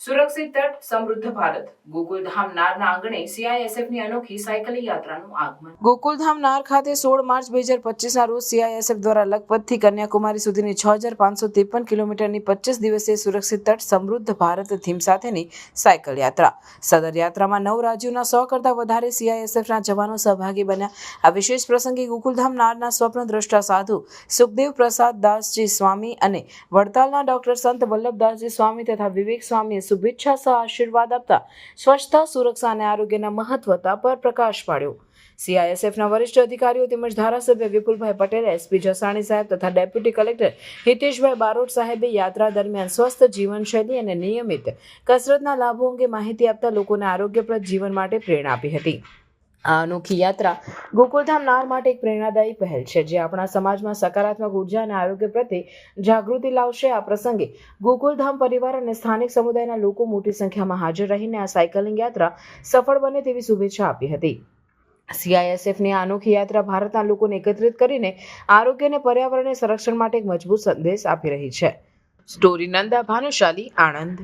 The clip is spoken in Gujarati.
સુરક્ષિત તટ સમૃદ્ધ ભારત ગોકુલધામ નારના આંગણે સીઆઈએસએફની અનોખી સાયકલિંગ યાત્રાનું આગમન। ગોકુલધામ નાર ખાતે 16 માર્ચ 2025ના રોજ સીઆઈએસએફ દ્વારા લખપતથી કન્યાકુમારી સુધીની 6553 કિલોમીટરની 25 દિવસીય સુરક્ષિત તટ સમૃદ્ધ ભારત થીમ સાથેની સાયકલ યાત્રા। સદર યાત્રામાં 9 રાજ્યોના 100 કરતાં વધારે સીઆઈએસએફના જવાનો સહભાગી બન્યા। આ વિશેષ પ્રસંગે ગોકુલધામ નારના સ્વપ્નદ્રષ્ટા સાધુ સુખદેવ પ્રસાદ દાસજી સ્વામી અને વડતાલના ડોક્ટર સંત વલ્લભદાસજી સ્વામી તથા વિવેક સ્વામીએ શુભેચ્છા સહ આશીર્વાદ આપતા સ્વચ્છતા, સુરક્ષા અને આરોગ્યના મહત્વતા પર પ્રકાશ પાડ્યો। સીઆઈએસએફના વરિષ્ઠ અધિકારીઓ તેમજ ધારાસભ્ય વિપુલભાઈ પટેલ, એસપી જસાણી સાહેબ તથા ડેપ્યુટી કલેક્ટર હિતેશભાઈ બારોટ સાહેબે યાત્રા દરમિયાન સ્વસ્થ જીવનશૈલી અને નિયમિત કસરતના લાભો અંગે માહિતી આપતા લોકોને આરોગ્યપ્રદ જીવન માટે પ્રેરણા આપી હતી। આ અનોખી યાત્રા ગોકુલધામ નાર માટે એક પ્રેરણાદાયી પહેલ છે, જે આપણા સમાજમાં સકારાત્મક ઉર્જા અને આરોગ્ય પ્રત્યે જાગૃતિ લાવશે। આ પ્રસંગે ગોકુલધામ પરિવાર અને સ્થાનિક સમુદાયના લોકો મોટી સંખ્યામાં હાજર રહીને આ સાયકલિંગ યાત્રા સફળ બને તેવી શુભેચ્છા આપી હતી। સીઆઈએસએફની આ અનોખી યાત્રા ભારતના લોકોને એકત્રિત કરીને આરોગ્ય અને પર્યાવરણના સંરક્ષણ માટે એક મજબૂત સંદેશ આપી રહી છે। સ્ટોરી નંદા ભાનુશાલી, આણંદ।